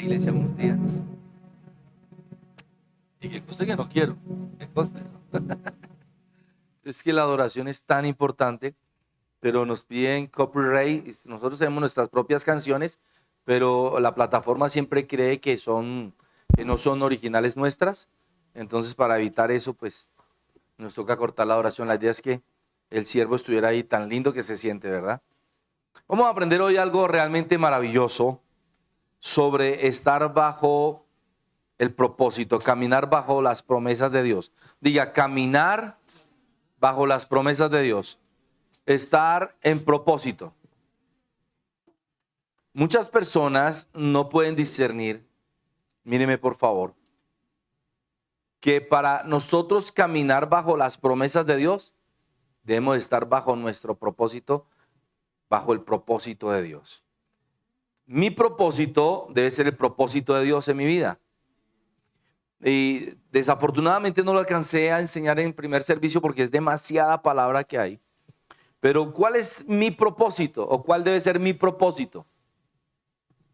la iglesia unos días. Y que conste que no quiero. Que conste, ¿no? Es que la adoración es tan importante, pero nos piden copyright. Nosotros tenemos nuestras propias canciones, pero la plataforma siempre cree que no son originales nuestras. Entonces, para evitar eso, pues nos toca cortar la adoración. La idea es que el siervo estuviera ahí tan lindo que se siente, ¿verdad? Vamos a aprender hoy algo realmente maravilloso sobre estar bajo el propósito, caminar bajo las promesas de Dios. Diga, caminar bajo las promesas de Dios. Estar en propósito. Muchas personas no pueden discernir, míreme por favor, que para nosotros caminar bajo las promesas de Dios, debemos estar bajo nuestro propósito, bajo el propósito de Dios. Mi propósito debe ser el propósito de Dios en mi vida. Y desafortunadamente no lo alcancé a enseñar en primer servicio porque es demasiada palabra que hay. Pero ¿cuál es mi propósito? ¿O cuál debe ser mi propósito?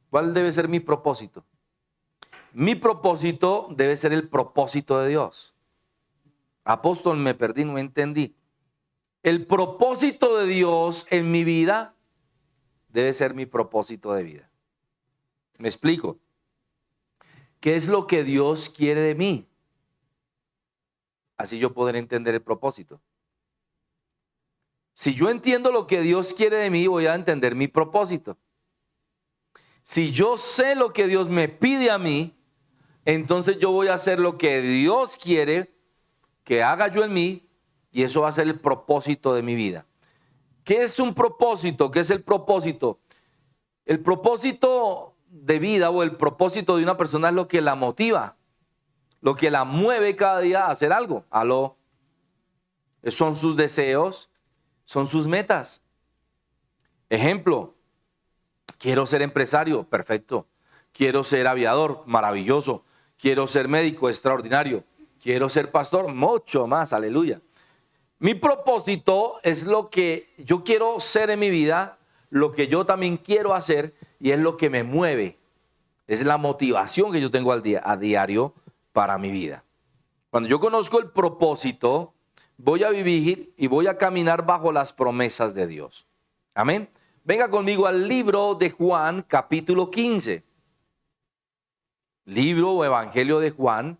¿Cuál debe ser mi propósito? Mi propósito debe ser el propósito de Dios. Apóstol, me perdí, no entendí. El propósito de Dios en mi vida debe ser mi propósito de vida. ¿Me explico? ¿Qué es lo que Dios quiere de mí? Así yo podré entender el propósito. Si yo entiendo lo que Dios quiere de mí, voy a entender mi propósito. Si yo sé lo que Dios me pide a mí, entonces yo voy a hacer lo que Dios quiere que haga yo en mí, y eso va a ser el propósito de mi vida. ¿Qué es un propósito? ¿Qué es el propósito? El propósito de vida o el propósito de una persona es lo que la motiva, lo que la mueve cada día a hacer algo. ¿Aló? Son sus deseos, son sus metas. Ejemplo, quiero ser empresario, perfecto. Quiero ser aviador, maravilloso. Quiero ser médico, extraordinario. Quiero ser pastor, mucho más, aleluya. Mi propósito es lo que yo quiero ser en mi vida, lo que yo también quiero hacer, y es lo que me mueve. Es la motivación que yo tengo a diario para mi vida. Cuando yo conozco el propósito, voy a vivir y voy a caminar bajo las promesas de Dios. Amén. Venga conmigo al libro de Juan, capítulo 15. Libro o Evangelio de Juan,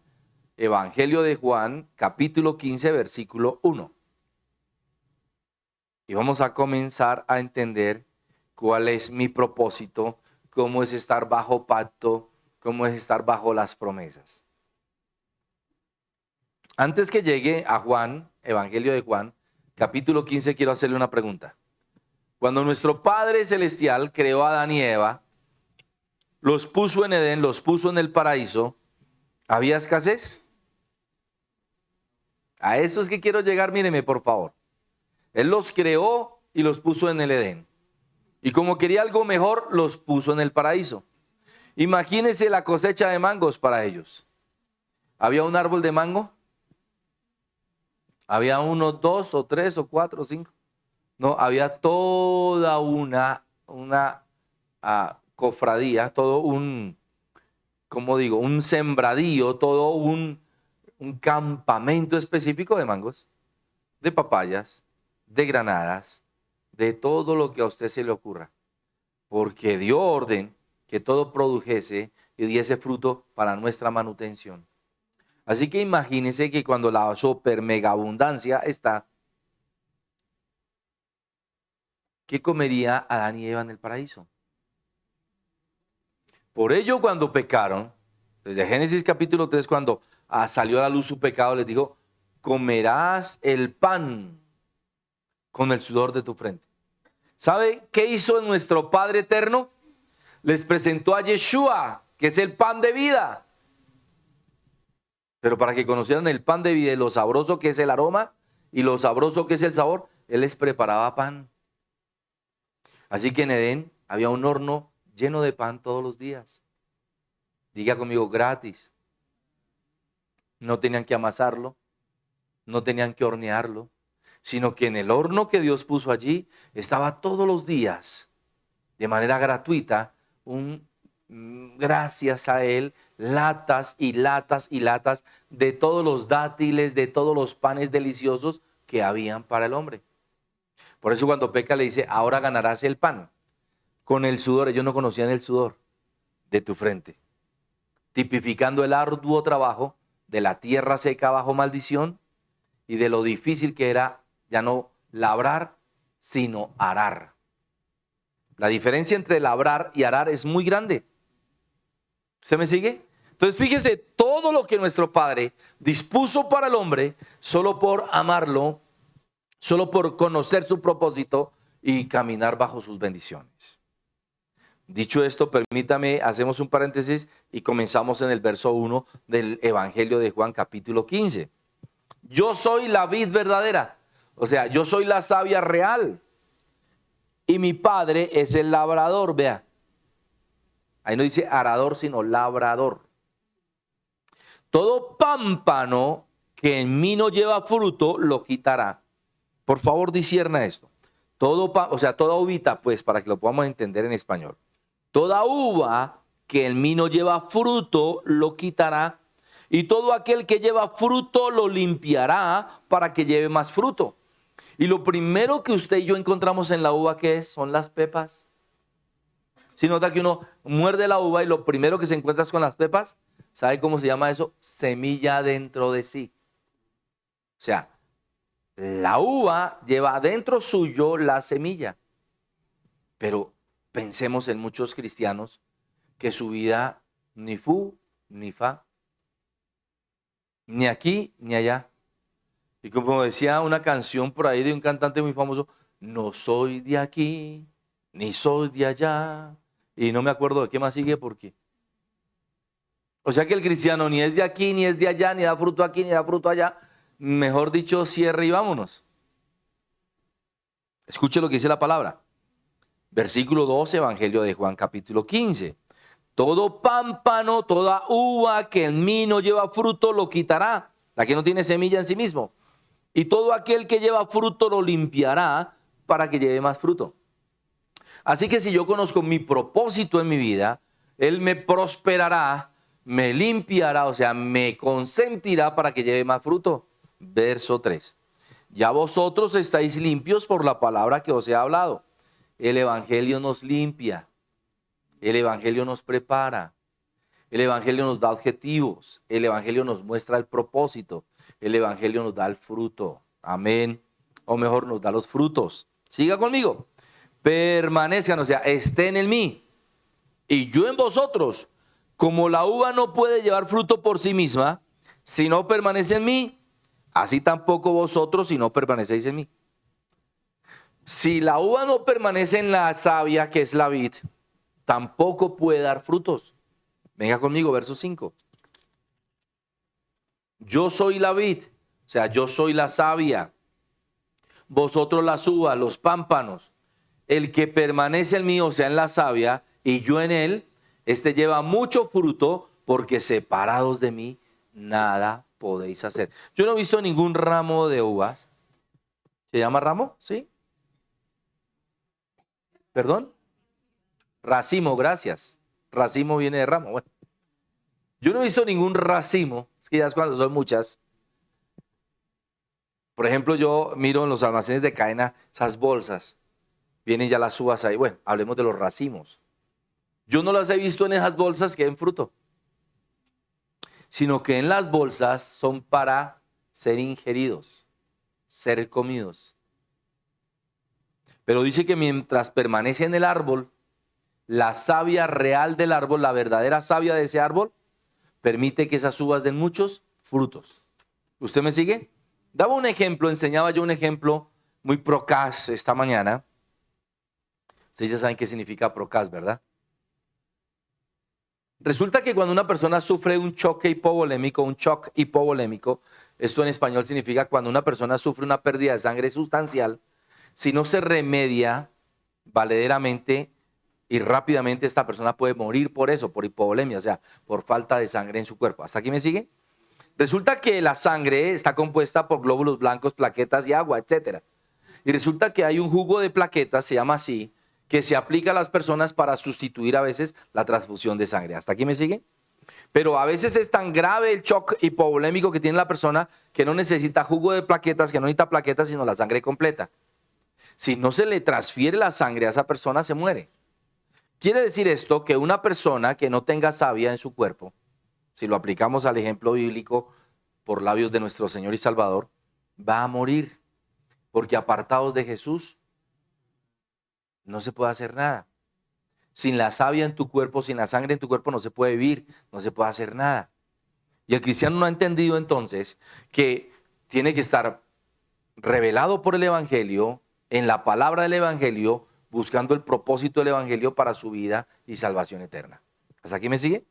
capítulo 15, versículo 1. Y vamos a comenzar a entender cuál es mi propósito, cómo es estar bajo pacto, cómo es estar bajo las promesas. Antes que llegue a Juan, Evangelio de Juan, capítulo 15, quiero hacerle una pregunta. Cuando nuestro Padre Celestial creó a Adán y Eva, los puso en Edén, los puso en el paraíso, ¿había escasez? A eso es que quiero llegar, míreme por favor. Él los creó y los puso en el Edén. Y como quería algo mejor, los puso en el paraíso. Imagínense la cosecha de mangos para ellos. ¿Había un árbol de mango? ¿Había uno, dos, o tres, o cuatro, o cinco? No, había toda una cofradía, todo un, ¿cómo digo? Un sembradío, todo un campamento específico de mangos, de papayas, de granadas, de todo lo que a usted se le ocurra. Porque dio orden que todo produjese y diese fruto para nuestra manutención. Así que imagínense que cuando la super mega abundancia está, ¿qué comería Adán y Eva en el paraíso? Por ello, cuando pecaron, desde Génesis capítulo 3, cuando salió a la luz su pecado, les dijo, comerás el pan con el sudor de tu frente. ¿Sabe qué hizo nuestro Padre Eterno? Les presentó a Yeshua, que es el pan de vida. Pero para que conocieran el pan de vida y lo sabroso que es el aroma y lo sabroso que es el sabor, Él les preparaba pan. Así que en Edén había un horno lleno de pan todos los días. Diga conmigo, gratis. No tenían que amasarlo, no tenían que hornearlo, sino que en el horno que Dios puso allí estaba todos los días, de manera gratuita, un gracias a él, latas y latas y latas de todos los dátiles, de todos los panes deliciosos que habían para el hombre. Por eso cuando peca le dice, ahora ganarás el pan con el sudor. Ellos no conocían el sudor de tu frente, tipificando el arduo trabajo de la tierra seca bajo maldición y de lo difícil que era ya no labrar, sino arar. La diferencia entre labrar y arar es muy grande. ¿Usted me sigue? Entonces fíjese todo lo que nuestro Padre dispuso para el hombre solo por amarlo, solo por conocer su propósito y caminar bajo sus bendiciones. Dicho esto, permítame, hacemos un paréntesis y comenzamos en el verso 1 del Evangelio de Juan capítulo 15. Yo soy la vid verdadera, o sea, yo soy la savia real y mi Padre es el labrador, vea. Ahí no dice arador, sino labrador. Todo pámpano que en mí no lleva fruto, lo quitará. Por favor, discierna esto. Toda uvita, pues, para que lo podamos entender en español. Toda uva que en mí no lleva fruto, lo quitará. Y todo aquel que lleva fruto, lo limpiará para que lleve más fruto. Y lo primero que usted y yo encontramos en la uva, ¿qué es? Son las pepas. Si nota que uno muerde la uva y lo primero que se encuentra es con las pepas, ¿sabe cómo se llama eso? Semilla dentro de sí. O sea, la uva lleva dentro suyo la semilla. Pero pensemos en muchos cristianos que su vida ni fu ni fa, ni aquí ni allá. Y como decía una canción por ahí de un cantante muy famoso, no soy de aquí, ni soy de allá. Y no me acuerdo de qué más sigue porque. O sea que el cristiano ni es de aquí, ni es de allá, ni da fruto aquí, ni da fruto allá. Mejor dicho, cierre y vámonos. Escuche lo que dice la palabra. Versículo 12, Evangelio de Juan, capítulo 15. Todo pámpano, toda uva que en mí no lleva fruto, lo quitará. La que no tiene semilla en sí mismo. Y todo aquel que lleva fruto, lo limpiará para que lleve más fruto. Así que si yo conozco mi propósito en mi vida, Él me prosperará, me limpiará, o sea, me consentirá para que lleve más fruto. Verso 3. Ya vosotros estáis limpios por la palabra que os he hablado. El Evangelio nos limpia. El Evangelio nos prepara. El Evangelio nos da objetivos. El Evangelio nos muestra el propósito. El Evangelio nos da el fruto. Amén. O mejor, nos da los frutos. Siga conmigo. Permanezcan, o sea, estén en mí y yo en vosotros. Como la uva no puede llevar fruto por sí misma, si no permanece en mí, así tampoco vosotros si no permanecéis en mí. Si la uva no permanece en la savia, que es la vid, tampoco puede dar frutos. Venga conmigo, verso 5. Yo soy la vid, o sea, yo soy la savia. Vosotros las uvas, los pámpanos. El que permanece en mí, o sea, en la savia, y yo en él, este lleva mucho fruto, porque separados de mí, nada podéis hacer. Yo no he visto ningún ramo de uvas. ¿Se llama ramo? ¿Sí? ¿Perdón? Racimo, gracias. Racimo viene de ramo. Bueno, yo no he visto ningún racimo, es que ya es cuando son muchas. Por ejemplo, yo miro en los almacenes de cadena esas bolsas. Vienen ya las uvas ahí. Bueno, hablemos de los racimos. Yo no las he visto en esas bolsas que den fruto, sino que en las bolsas son para ser ingeridos, ser comidos. Pero dice que mientras permanece en el árbol, la savia real del árbol, la verdadera savia de ese árbol, permite que esas uvas den muchos frutos. ¿Usted me sigue? Daba un ejemplo, enseñaba yo un ejemplo muy procaz esta mañana. Ustedes ya saben qué significa procaz, ¿verdad? Resulta que cuando una persona sufre un choque hipovolémico, esto en español significa cuando una persona sufre una pérdida de sangre sustancial, si no se remedia valederamente y rápidamente, esta persona puede morir por eso, por hipovolemia, o sea, por falta de sangre en su cuerpo. ¿Hasta aquí me sigue? Resulta que la sangre está compuesta por glóbulos blancos, plaquetas y agua, etc. Y resulta que hay un jugo de plaquetas, se llama así, que se aplica a las personas para sustituir a veces la transfusión de sangre. ¿Hasta aquí me sigue? Pero a veces es tan grave el shock hipovolémico que tiene la persona que no necesita jugo de plaquetas, que no necesita plaquetas, sino la sangre completa. Si no se le transfiere la sangre a esa persona, se muere. Quiere decir esto que una persona que no tenga savia en su cuerpo, si lo aplicamos al ejemplo bíblico por labios de nuestro Señor y Salvador, va a morir, porque apartados de Jesús no se puede hacer nada. Sin la savia en tu cuerpo, sin la sangre en tu cuerpo no se puede vivir, no se puede hacer nada. Y el cristiano no ha entendido entonces que tiene que estar revelado por el Evangelio, en la palabra del Evangelio, buscando el propósito del Evangelio para su vida y salvación eterna. ¿Hasta aquí me sigue?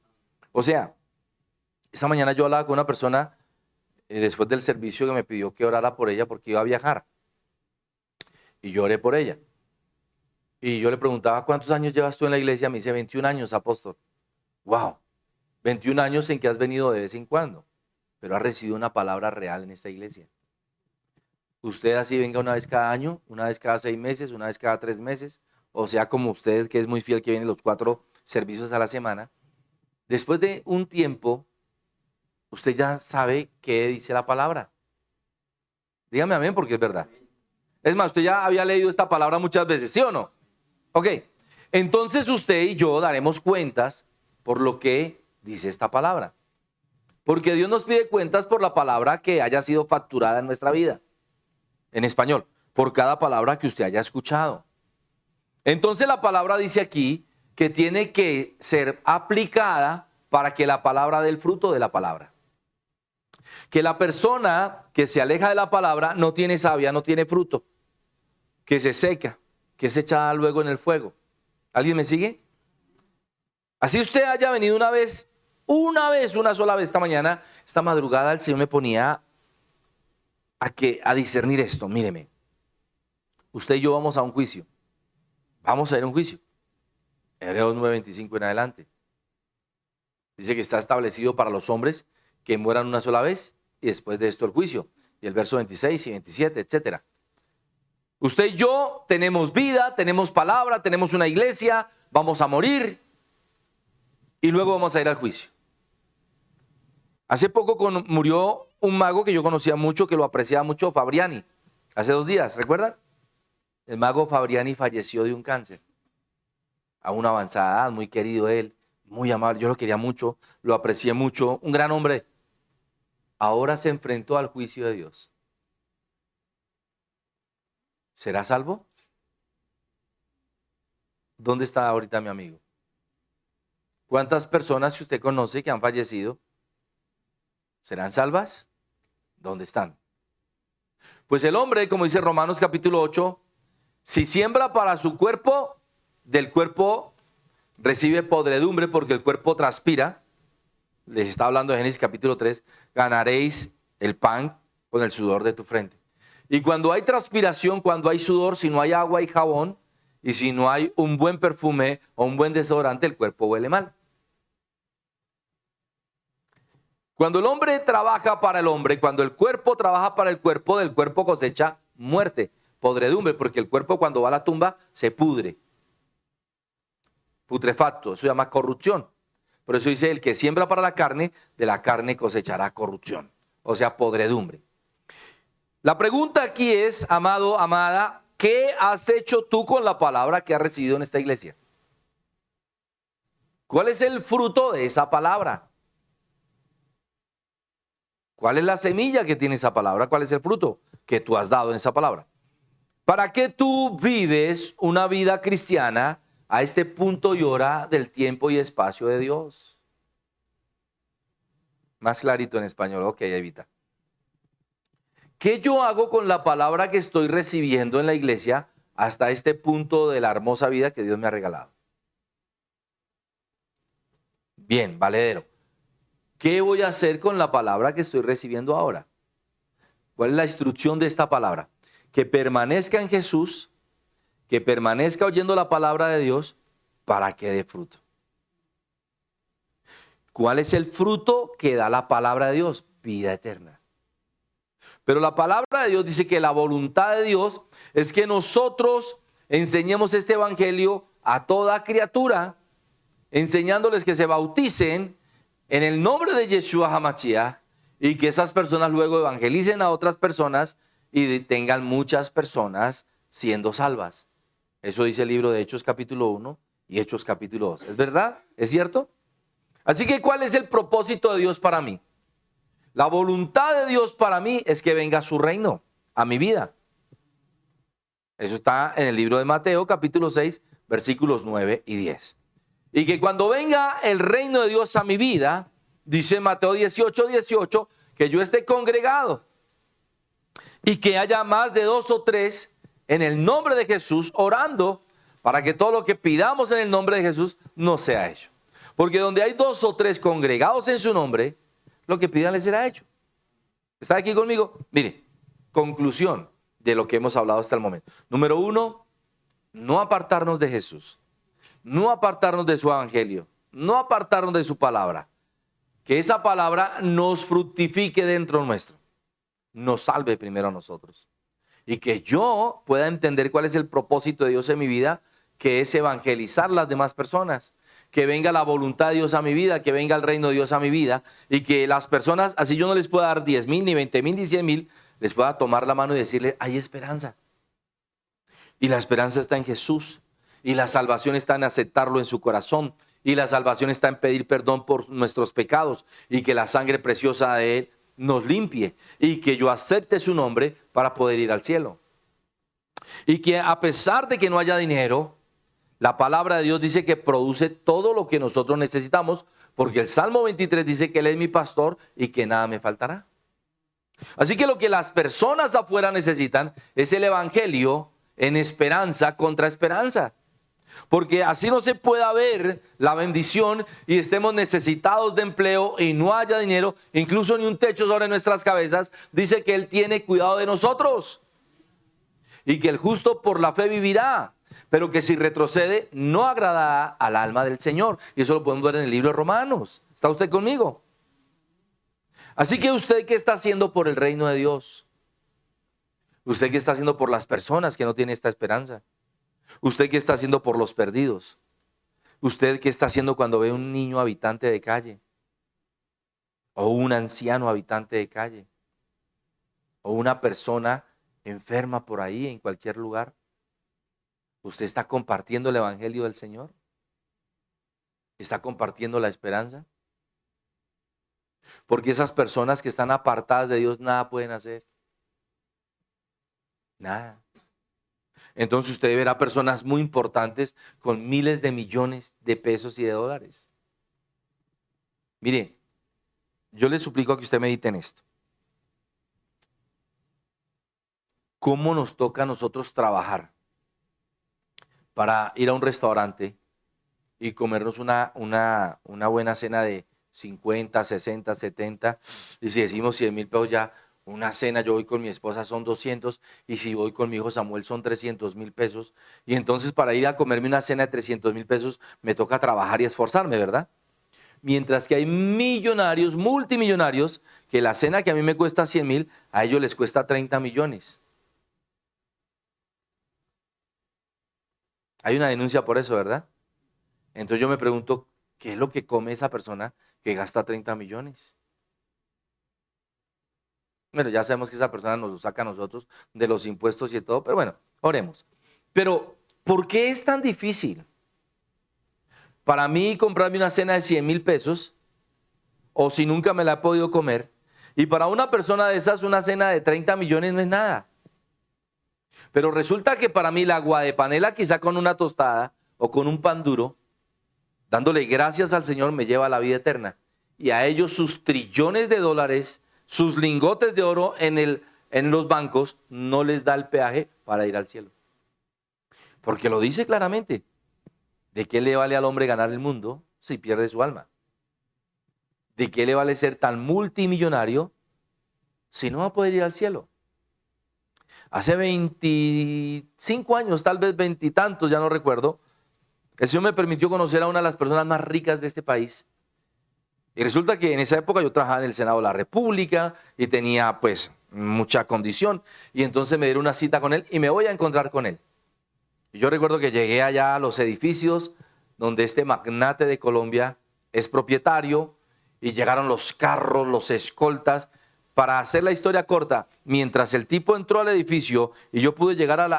O sea, esta mañana yo hablaba con una persona después del servicio que me pidió que orara por ella porque iba a viajar. Y yo oré por ella. Y yo le preguntaba, ¿cuántos años llevas tú en la iglesia? Me dice, 21 años, apóstol. ¡Wow! 21 años en que has venido de vez en cuando, pero has recibido una palabra real en esta iglesia. Usted así venga una vez cada año, una vez cada 6 meses, una vez cada 3 meses, o sea, como usted que es muy fiel, que viene los 4 servicios a la semana. Después de un tiempo, usted ya sabe qué dice la palabra. Dígame amén, porque es verdad. Es más, usted ya había leído esta palabra muchas veces, ¿sí o no? Ok, entonces usted y yo daremos cuentas por lo que dice esta palabra. Porque Dios nos pide cuentas por la palabra que haya sido facturada en nuestra vida. En español, por cada palabra que usted haya escuchado. Entonces la palabra dice aquí que tiene que ser aplicada para que la palabra dé el fruto de la palabra. Que la persona que se aleja de la palabra no tiene savia, no tiene fruto, que se seca, que es echada luego en el fuego. ¿Alguien me sigue? Así usted haya venido una sola vez esta mañana, esta madrugada, el Señor me ponía a discernir esto. Míreme, usted y yo vamos a un juicio. Vamos a ir a un juicio. Hebreos 9:25 en adelante. Dice que está establecido para los hombres que mueran una sola vez y después de esto el juicio. Y el verso 26 y 27, etcétera. Usted y yo tenemos vida, tenemos palabra, tenemos una iglesia, vamos a morir y luego vamos a ir al juicio. Hace poco murió un mago que yo conocía mucho, que lo apreciaba mucho, Fabriani. Hace 2 días, ¿recuerdan? El mago Fabriani falleció de un cáncer. A una avanzada edad, muy querido él, muy amable. Yo lo quería mucho, lo aprecié mucho, un gran hombre. Ahora se enfrentó al juicio de Dios. ¿Será salvo? ¿Dónde está ahorita mi amigo? ¿Cuántas personas que usted conoce que han fallecido serán salvas? ¿Dónde están? Pues el hombre, como dice Romanos capítulo 8, si siembra para su cuerpo, del cuerpo recibe podredumbre porque el cuerpo transpira. Les está hablando de Génesis capítulo 3, ganaréis el pan con el sudor de tu frente. Y cuando hay transpiración, cuando hay sudor, si no hay agua y jabón, y si no hay un buen perfume o un buen desodorante, el cuerpo huele mal. Cuando el hombre trabaja para el hombre, cuando el cuerpo trabaja para el cuerpo, del cuerpo cosecha muerte, podredumbre, porque el cuerpo cuando va a la tumba se pudre. Putrefacto, eso se llama corrupción. Por eso dice, el que siembra para la carne, de la carne cosechará corrupción, o sea, podredumbre. La pregunta aquí es, amado, amada, ¿qué has hecho tú con la palabra que has recibido en esta iglesia? ¿Cuál es el fruto de esa palabra? ¿Cuál es la semilla que tiene esa palabra? ¿Cuál es el fruto que tú has dado en esa palabra? ¿Para qué tú vives una vida cristiana a este punto y hora del tiempo y espacio de Dios? Más clarito en español, ok, Evita. ¿Qué yo hago con la palabra que estoy recibiendo en la iglesia hasta este punto de la hermosa vida que Dios me ha regalado? Bien, valedero. ¿Qué voy a hacer con la palabra que estoy recibiendo ahora? ¿Cuál es la instrucción de esta palabra? Que permanezca en Jesús, que permanezca oyendo la palabra de Dios para que dé fruto. ¿Cuál es el fruto que da la palabra de Dios? Vida eterna. Pero la palabra de Dios dice que la voluntad de Dios es que nosotros enseñemos este evangelio a toda criatura, enseñándoles que se bauticen en el nombre de Yeshua HaMashiach y que esas personas luego evangelicen a otras personas y tengan muchas personas siendo salvas. Eso dice el libro de Hechos capítulo 1 y Hechos capítulo 2. ¿Es verdad? ¿Es cierto? Así que, ¿cuál es el propósito de Dios para mí? La voluntad de Dios para mí es que venga su reino a mi vida. Eso está en el libro de Mateo capítulo 6, versículos 9 y 10. Y que cuando venga el reino de Dios a mi vida, dice Mateo 18, 18, que yo esté congregado y que haya más de 2 o 3 en el nombre de Jesús orando para que todo lo que pidamos en el nombre de Jesús no sea hecho. Porque donde hay 2 o 3 congregados en su nombre, lo que pidan les será hecho. ¿Está aquí conmigo? Mire, conclusión de lo que hemos hablado hasta el momento. Número 1, no apartarnos de Jesús. No apartarnos de su evangelio, no apartarnos de su palabra. Que esa palabra nos fructifique dentro nuestro, nos salve primero a nosotros. Y que yo pueda entender cuál es el propósito de Dios en mi vida, que es evangelizar a las demás personas. Que venga la voluntad de Dios a mi vida, que venga el reino de Dios a mi vida. Y que las personas, así yo no les pueda dar 10,000, ni 20,000, ni 100,000, les pueda tomar la mano y decirle, hay esperanza. Y la esperanza está en Jesús. Y la salvación está en aceptarlo en su corazón. Y la salvación está en pedir perdón por nuestros pecados. Y que la sangre preciosa de Él nos limpie. Y que yo acepte su nombre para poder ir al cielo. Y que a pesar de que no haya dinero, la palabra de Dios dice que produce todo lo que nosotros necesitamos. Porque el Salmo 23 dice que Él es mi pastor y que nada me faltará. Así que lo que las personas afuera necesitan es el evangelio en esperanza contra esperanza. Porque así no se pueda ver la bendición y estemos necesitados de empleo y no haya dinero, incluso ni un techo sobre nuestras cabezas. Dice que Él tiene cuidado de nosotros y que el justo por la fe vivirá, pero que si retrocede no agradará al alma del Señor. Y eso lo podemos ver en el libro de Romanos. ¿Está usted conmigo? Así que usted, ¿qué está haciendo por el reino de Dios? ¿Usted qué está haciendo por las personas que no tienen esta esperanza? ¿Usted qué está haciendo por los perdidos? ¿Usted qué está haciendo cuando ve un niño habitante de calle? ¿O un anciano habitante de calle? ¿O una persona enferma por ahí en cualquier lugar? ¿Usted está compartiendo el evangelio del Señor? ¿Está compartiendo la esperanza? Porque esas personas que están apartadas de Dios nada pueden hacer. Nada. Entonces usted verá personas muy importantes con miles de millones de pesos y de dólares. Mire, yo le suplico que usted medite en esto. ¿Cómo nos toca a nosotros trabajar para ir a un restaurante y comernos una buena cena de 50, 60, 70? Y si decimos 100,000 pesos ya, una cena, yo voy con mi esposa son 200, y si voy con mi hijo Samuel son 300,000 pesos. Y entonces para ir a comerme una cena de 300,000 pesos me toca trabajar y esforzarme, ¿verdad? Mientras que hay millonarios, multimillonarios, que la cena que a mí me cuesta 100,000, a ellos les cuesta 30 millones. Hay una denuncia por eso, ¿verdad? Entonces yo me pregunto, ¿qué es lo que come esa persona que gasta 30 millones? Bueno, ya sabemos que esa persona nos lo saca a nosotros de los impuestos y de todo, pero bueno, oremos. Pero, ¿por qué es tan difícil para mí comprarme una cena de 100,000 pesos, o si nunca me la he podido comer, y para una persona de esas una cena de 30 millones no es nada? Pero resulta que para mí la agua de panela, quizá con una tostada o con un pan duro, dándole gracias al Señor, me lleva a la vida eterna. Y a ellos sus trillones de dólares, sus lingotes de oro en los bancos, no les da el peaje para ir al cielo. Porque lo dice claramente. ¿De qué le vale al hombre ganar el mundo si pierde su alma? ¿De qué le vale ser tan multimillonario si no va a poder ir al cielo? Hace 25 años, tal vez 20 y tantos, ya no recuerdo, el Señor me permitió conocer a una de las personas más ricas de este país. Y resulta que en esa época yo trabajaba en el Senado de la República y tenía pues mucha condición. Y entonces me dieron una cita con él y me voy a encontrar con él. Y yo recuerdo que llegué allá a los edificios donde este magnate de Colombia es propietario y llegaron los carros, los escoltas. Para hacer la historia corta, mientras el tipo entró al edificio y yo pude llegar a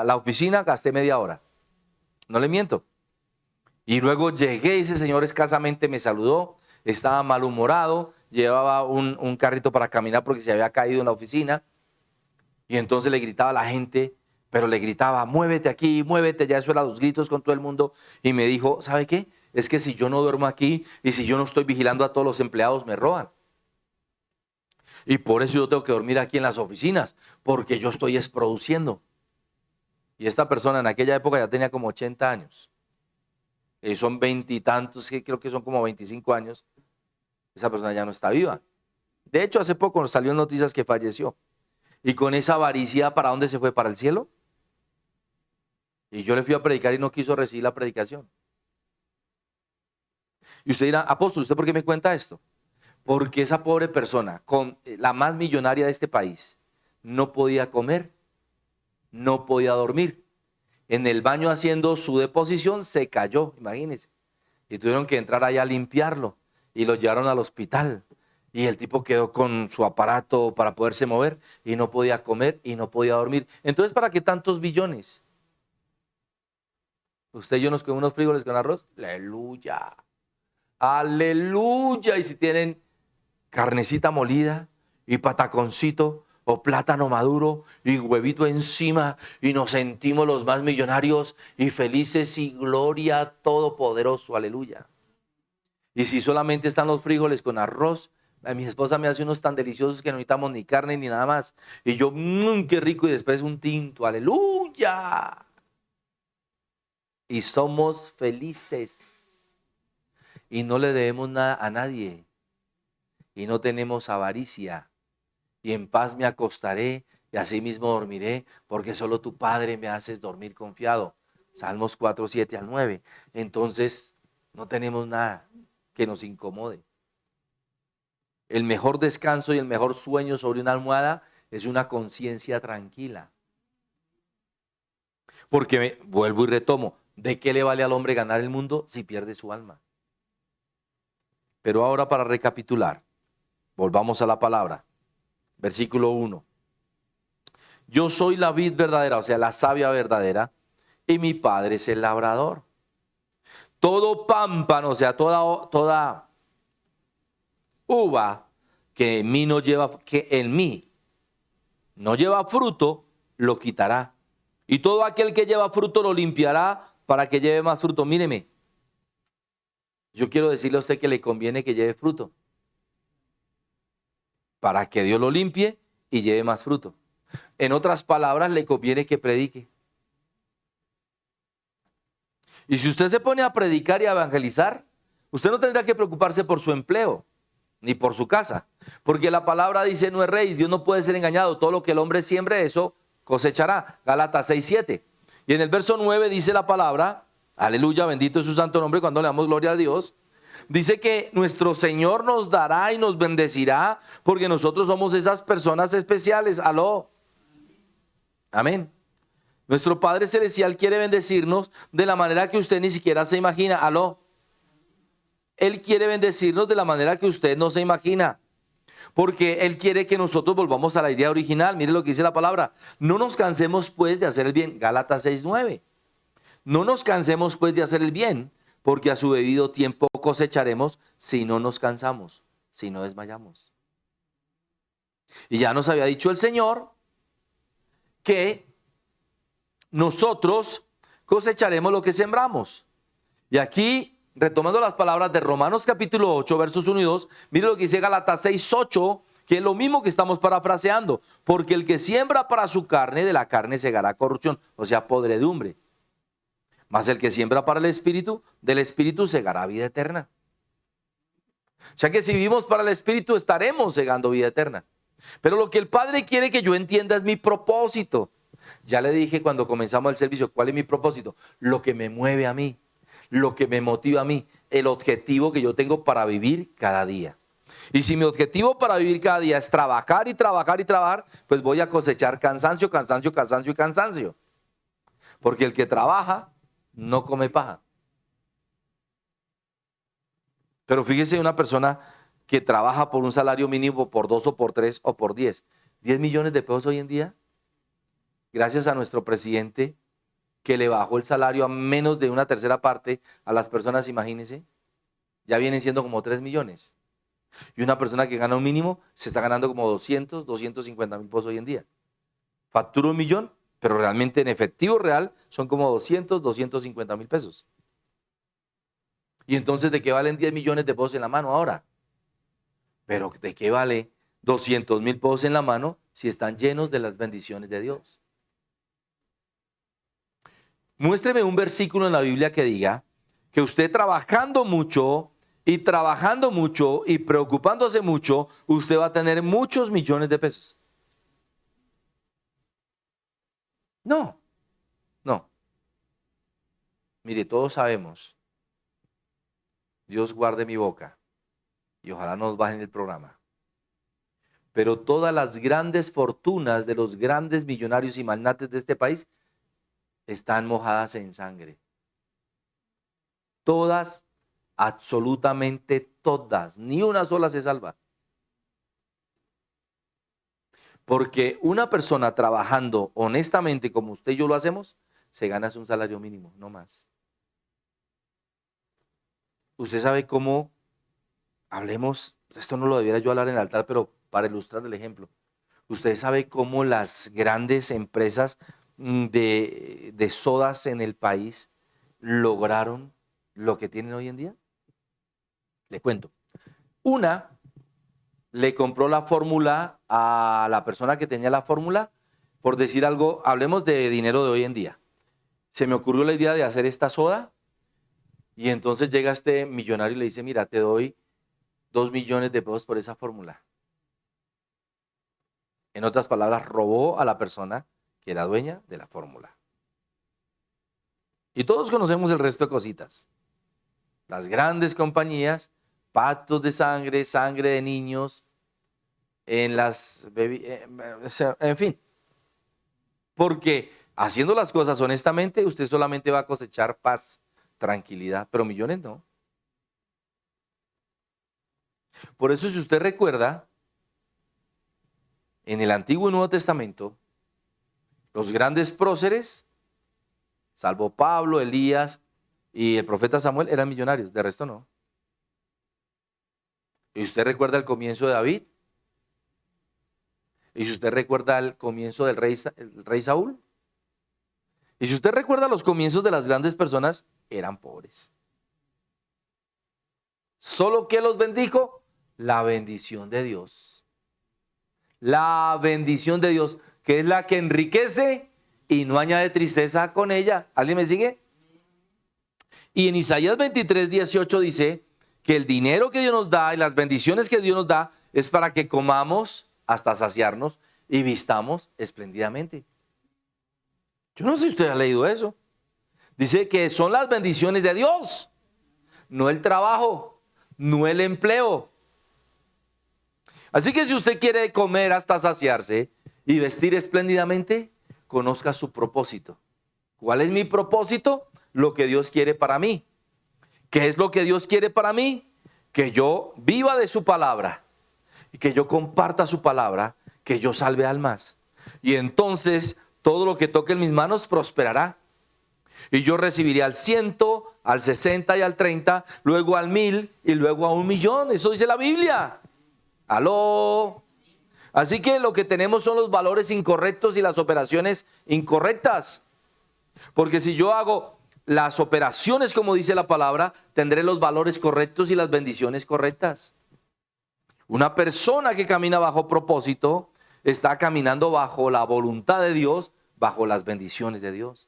la oficina, gasté media hora. No le miento. Y luego llegué, ese señor escasamente me saludó, estaba malhumorado, llevaba un carrito para caminar porque se había caído en la oficina. Y entonces le gritaba a la gente, pero le gritaba, muévete aquí, muévete, ya eso era los gritos con todo el mundo. Y me dijo, ¿sabe qué? Es que si yo no duermo aquí y si yo no estoy vigilando a todos los empleados, me roban. Y por eso yo tengo que dormir aquí en las oficinas, porque yo estoy produciendo. Y esta persona en aquella época ya tenía como 80 años. Son 20 y tantos, que creo que son como 25 años. Esa persona ya no está viva. De hecho, hace poco nos salió en noticias que falleció. Y con esa avaricia, ¿para dónde se fue? ¿Para el cielo? Y yo le fui a predicar y no quiso recibir la predicación. Y usted dirá, apóstol, ¿usted por qué me cuenta esto? Porque esa pobre persona, con la más millonaria de este país, no podía comer, no podía dormir. En el baño haciendo su deposición se cayó, imagínense. Y tuvieron que entrar allá a limpiarlo y lo llevaron al hospital. Y el tipo quedó con su aparato para poderse mover y no podía comer y no podía dormir. Entonces, ¿para qué tantos billones? Usted y yo nos comemos unos frijoles con arroz. Aleluya. Aleluya. Y si tienen carnecita molida y pataconcito o plátano maduro y huevito encima y nos sentimos los más millonarios y felices y gloria todopoderoso, aleluya. Y si solamente están los frijoles con arroz, mi esposa me hace unos tan deliciosos que no necesitamos ni carne ni nada más. Y yo, qué rico, y después un tinto, aleluya. Y somos felices y no le debemos nada a nadie. Y no tenemos avaricia, y en paz me acostaré, y así mismo dormiré, porque solo tu Padre me haces dormir confiado. Salmos 4, 7 al 9. Entonces, no tenemos nada que nos incomode. El mejor descanso y el mejor sueño sobre una almohada es una conciencia tranquila. Porque, vuelvo y retomo, ¿de qué le vale al hombre ganar el mundo si pierde su alma? Pero ahora, para recapitular, volvamos a la palabra. Versículo 1. Yo soy la vid verdadera, o sea, la savia verdadera, y mi Padre es el labrador. Todo pámpano, o sea, toda uva que en mí no lleva fruto, lo quitará. Y todo aquel que lleva fruto lo limpiará para que lleve más fruto. Míreme, yo quiero decirle a usted que le conviene que lleve fruto, para que Dios lo limpie y lleve más fruto. En otras palabras, le conviene que predique. Y si usted se pone a predicar y a evangelizar, usted no tendrá que preocuparse por su empleo, ni por su casa. Porque la palabra dice, no erréis, Dios no puede ser engañado. Todo lo que el hombre siembre, eso cosechará. Gálatas 6:7. Y en el verso 9 dice la palabra, aleluya, bendito es su santo nombre cuando le damos gloria a Dios. Dice que nuestro Señor nos dará y nos bendecirá porque nosotros somos esas personas especiales. Aló. Amén. Nuestro Padre Celestial quiere bendecirnos de la manera que usted ni siquiera se imagina. Aló. Él quiere bendecirnos de la manera que usted no se imagina. Porque Él quiere que nosotros volvamos a la idea original. Mire lo que dice la palabra. No nos cansemos pues de hacer el bien. Gálatas 6:9. No nos cansemos pues de hacer el bien, porque a su debido tiempo cosecharemos si no nos cansamos, si no desmayamos. Y ya nos había dicho el Señor que nosotros cosecharemos lo que sembramos. Y aquí, retomando las palabras de Romanos capítulo 8, versos 1 y 2, mire lo que dice Gálatas 6:8, que es lo mismo que estamos parafraseando. Porque el que siembra para su carne, de la carne segará corrupción, o sea, podredumbre. Mas el que siembra para el Espíritu, del Espíritu segará vida eterna. O sea que si vivimos para el Espíritu, estaremos segando vida eterna. Pero lo que el Padre quiere que yo entienda es mi propósito. Ya le dije cuando comenzamos el servicio, ¿cuál es mi propósito? Lo que me mueve a mí, lo que me motiva a mí, el objetivo que yo tengo para vivir cada día. Y si mi objetivo para vivir cada día es trabajar y trabajar y trabajar, pues voy a cosechar cansancio, cansancio, cansancio y cansancio. Porque el que trabaja no come paja. Pero fíjese, una persona que trabaja por un salario mínimo, por 2 o por 3 o por 10 millones de pesos hoy en día, gracias a nuestro presidente que le bajó el salario a menos de una tercera parte a las personas, imagínense, ya vienen siendo como 3 millones. Y una persona que gana un mínimo se está ganando como 250 mil pesos hoy en día. Factura 1 millón, pero realmente en efectivo real son como 250 mil pesos. Y entonces, ¿de qué valen 10 millones de pesos en la mano ahora? Pero ¿de qué vale 200.000 pesos en la mano si están llenos de las bendiciones de Dios? Muéstreme un versículo en la Biblia que diga que usted trabajando mucho y preocupándose mucho, usted va a tener muchos millones de pesos. No, no. Mire, todos sabemos, Dios guarde mi boca y ojalá nos bajen el programa. Pero todas las grandes fortunas de los grandes millonarios y magnates de este país están mojadas en sangre. Todas, absolutamente todas, ni una sola se salva. Porque una persona trabajando honestamente como usted y yo lo hacemos, se gana un salario mínimo, no más. Usted sabe cómo, hablemos, esto no lo debiera yo hablar en el altar, pero para ilustrar el ejemplo. Usted sabe cómo las grandes empresas de sodas en el país lograron lo que tienen hoy en día. Le cuento. Una le compró la fórmula a la persona que tenía la fórmula, por decir algo, hablemos de dinero de hoy en día. Se me ocurrió la idea de hacer esta soda y entonces llega este millonario y le dice, mira, te doy 2 millones de pesos por esa fórmula. En otras palabras, robó a la persona que era dueña de la fórmula. Y todos conocemos el resto de cositas. Las grandes compañías, pactos de sangre, sangre de niños, en fin. Porque haciendo las cosas honestamente, usted solamente va a cosechar paz, tranquilidad, pero millones no. Por eso, si usted recuerda, en el Antiguo y Nuevo Testamento, los grandes próceres, salvo Pablo, Elías y el profeta Samuel, eran millonarios, de resto no. ¿Y usted recuerda el comienzo de David? ¿Y si usted recuerda el comienzo del rey Saúl? Y si usted recuerda los comienzos de las grandes personas, eran pobres. ¿Solo qué los bendijo? La bendición de Dios. La bendición de Dios, que es la que enriquece y no añade tristeza con ella. ¿Alguien me sigue? Y en Isaías 23:18 dice que el dinero que Dios nos da y las bendiciones que Dios nos da es para que comamos hasta saciarnos y vistamos espléndidamente. Yo no sé si usted ha leído eso. Dice que son las bendiciones de Dios, no el trabajo, no el empleo. Así que si usted quiere comer hasta saciarse y vestir espléndidamente, conozca su propósito. ¿Cuál es mi propósito? Lo que Dios quiere para mí. ¿Qué es lo que Dios quiere para mí? Que yo viva de su palabra y que yo comparta su palabra, que yo salve almas. Y entonces todo lo que toque en mis manos prosperará. Y yo recibiré al 100, al 60 y al 30, luego al 1000 y luego a 1.000.000. Eso dice la Biblia. ¿Aló? Así que lo que tenemos son los valores incorrectos y las operaciones incorrectas. Porque si yo hago las operaciones como dice la palabra, tendré los valores correctos y las bendiciones correctas. Una persona que camina bajo propósito está caminando bajo la voluntad de Dios, bajo las bendiciones de Dios.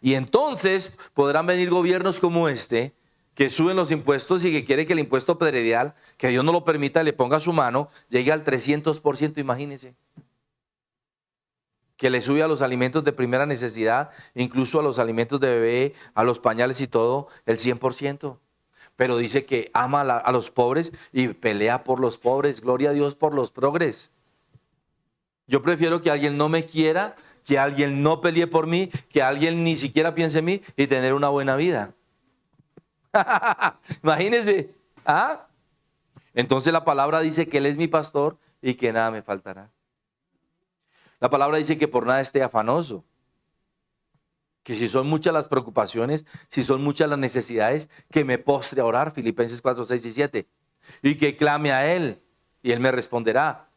Y entonces podrán venir gobiernos como este, que suben los impuestos y que quiere que el impuesto predial, que Dios no lo permita, le ponga su mano, llegue al 300%, imagínense. Que le sube a los alimentos de primera necesidad, incluso a los alimentos de bebé, a los pañales y todo, el 100%. Pero dice que ama a los pobres y pelea por los pobres. Gloria a Dios por los progres. Yo prefiero que alguien no me quiera que alguien no pelee por mí, que alguien ni siquiera piense en mí y tener una buena vida. Imagínense. ¿Ah? Entonces la palabra dice que Él es mi pastor y que nada me faltará. La palabra dice que por nada esté afanoso. Que si son muchas las preocupaciones, si son muchas las necesidades, que me postre a orar, Filipenses 4, 6 y 7. Y que clame a Él y Él me responderá.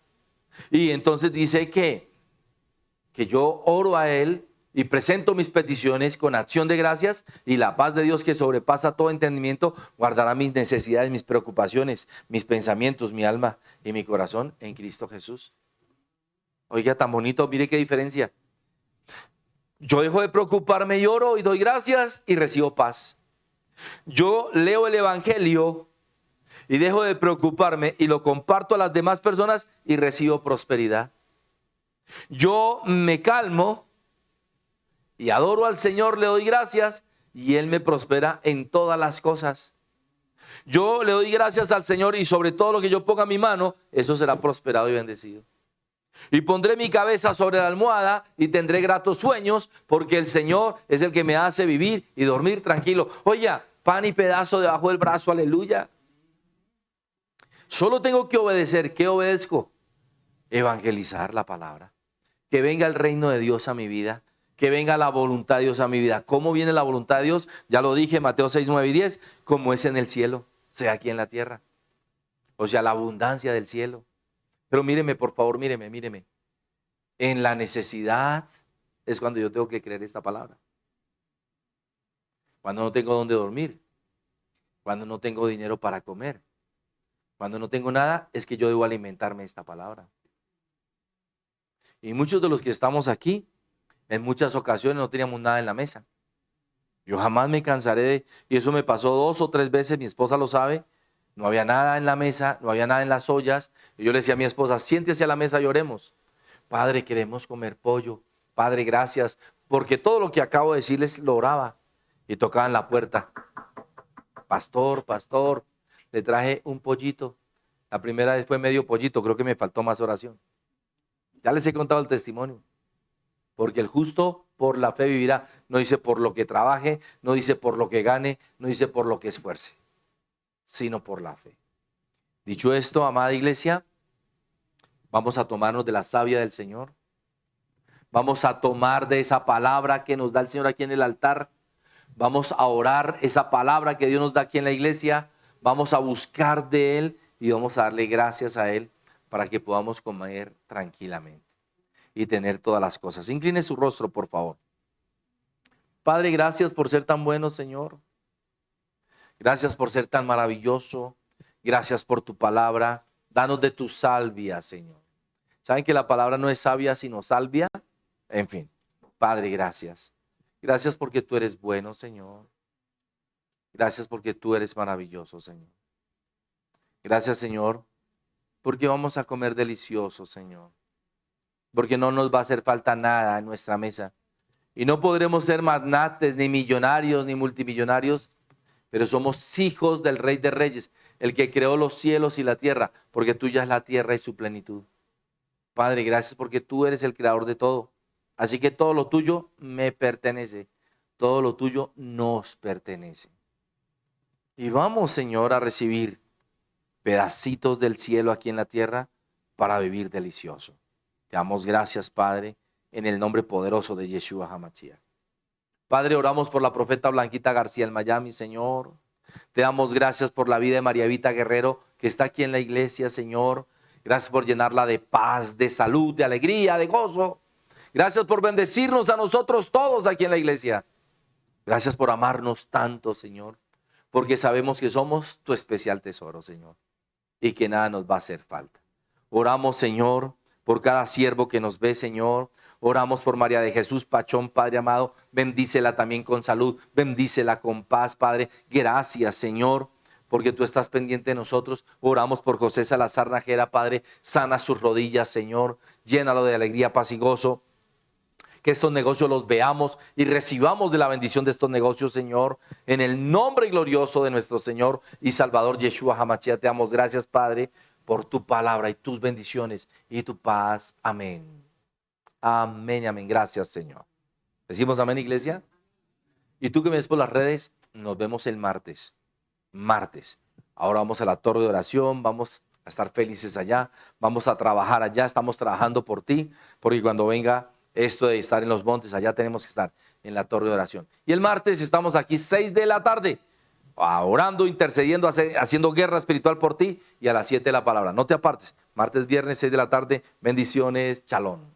Y entonces dice que yo oro a Él y presento mis peticiones con acción de gracias y la paz de Dios que sobrepasa todo entendimiento guardará mis necesidades, mis preocupaciones, mis pensamientos, mi alma y mi corazón en Cristo Jesús. Oiga, tan bonito, mire qué diferencia. Yo dejo de preocuparme y oro y doy gracias y recibo paz. Yo leo el Evangelio y dejo de preocuparme y lo comparto a las demás personas y recibo prosperidad. Yo me calmo y adoro al Señor, le doy gracias y Él me prospera en todas las cosas. Yo le doy gracias al Señor y sobre todo lo que yo ponga en mi mano, eso será prosperado y bendecido. Y pondré mi cabeza sobre la almohada y tendré gratos sueños porque el Señor es el que me hace vivir y dormir tranquilo. Oiga, pan y pedazo debajo del brazo, aleluya. Solo tengo que obedecer. ¿Qué obedezco? Evangelizar la palabra. Que venga el reino de Dios a mi vida. Que venga la voluntad de Dios a mi vida. ¿Cómo viene la voluntad de Dios? Ya lo dije, Mateo 6, 9 y 10. Como es en el cielo, sea aquí en la tierra. O sea, la abundancia del cielo. Pero míreme, por favor, míreme. En la necesidad es cuando yo tengo que creer esta palabra. Cuando no tengo dónde dormir. Cuando no tengo dinero para comer. Cuando no tengo nada, es que yo debo alimentarme de esta palabra. Y muchos de los que estamos aquí, en muchas ocasiones no teníamos nada en la mesa. Yo jamás me cansaré de, y eso me pasó 2 o 3 veces, mi esposa lo sabe, no había nada en la mesa, no había nada en las ollas, y yo le decía a mi esposa, siéntese a la mesa y oremos. Padre, queremos comer pollo, Padre, gracias, porque todo lo que acabo de decirles lo oraba, y tocaban la puerta. Pastor, le traje un pollito, la primera vez fue medio pollito, creo que me faltó más oración. Ya les he contado el testimonio. Porque el justo por la fe vivirá. No dice por lo que trabaje, no dice por lo que gane, no dice por lo que esfuerce, sino por la fe. Dicho esto, amada iglesia, vamos a tomarnos de la savia del Señor. Vamos a tomar de esa palabra que nos da el Señor aquí en el altar. Vamos a orar esa palabra que Dios nos da aquí en la iglesia. Vamos a buscar de Él y vamos a darle gracias a Él para que podamos comer tranquilamente y tener todas las cosas. Incline su rostro, por favor. Padre, gracias por ser tan bueno, Señor. Gracias por ser tan maravilloso. Gracias por tu palabra. Danos de tu salvia, Señor. ¿Saben que la palabra no es sabia, sino salvia? En fin, Padre, gracias. Gracias porque tú eres bueno, Señor. Gracias porque tú eres maravilloso, Señor. Gracias, Señor, porque vamos a comer delicioso, Señor. Porque no nos va a hacer falta nada en nuestra mesa. Y no podremos ser magnates, ni millonarios, ni multimillonarios, pero somos hijos del Rey de Reyes, el que creó los cielos y la tierra, porque tuya es la tierra y su plenitud. Padre, gracias porque tú eres el creador de todo. Así que todo lo tuyo me pertenece, todo lo tuyo nos pertenece. Y vamos, Señor, a recibir pedacitos del cielo aquí en la tierra para vivir delicioso. Te damos gracias, Padre, en el nombre poderoso de Yeshua HaMashiach. Padre, oramos por la profeta Blanquita García en Miami, Señor. Te damos gracias por la vida de María Evita Guerrero, que está aquí en la iglesia, Señor. Gracias por llenarla de paz, de salud, de alegría, de gozo. Gracias por bendecirnos a nosotros todos aquí en la iglesia. Gracias por amarnos tanto, Señor, porque sabemos que somos tu especial tesoro, Señor, y que nada nos va a hacer falta. Oramos, Señor, por cada siervo que nos ve, Señor. Oramos por María de Jesús Pachón, Padre amado. Bendícela también con salud. Bendícela con paz, Padre. Gracias, Señor, porque tú estás pendiente de nosotros. Oramos por José Salazar Najera, Padre. Sana sus rodillas, Señor. Llénalo de alegría, paz y gozo. Que estos negocios los veamos y recibamos de la bendición de estos negocios, Señor. En el nombre glorioso de nuestro Señor y Salvador Yeshua HaMashiach, te damos gracias, Padre, por tu palabra y tus bendiciones y tu paz. Amén. Amén, amén. Gracias, Señor. ¿Decimos amén, iglesia? Y tú que me ves por las redes, nos vemos el martes. Martes. Ahora vamos a la torre de oración, vamos a estar felices allá, vamos a trabajar allá, estamos trabajando por ti, porque cuando venga esto de estar en los montes, allá tenemos que estar en la torre de oración. Y el martes estamos aquí 6 de la tarde, orando, intercediendo, haciendo guerra espiritual por ti, y a las 7 la palabra. No te apartes. Martes, viernes, 6 de la tarde. Bendiciones. Shalom.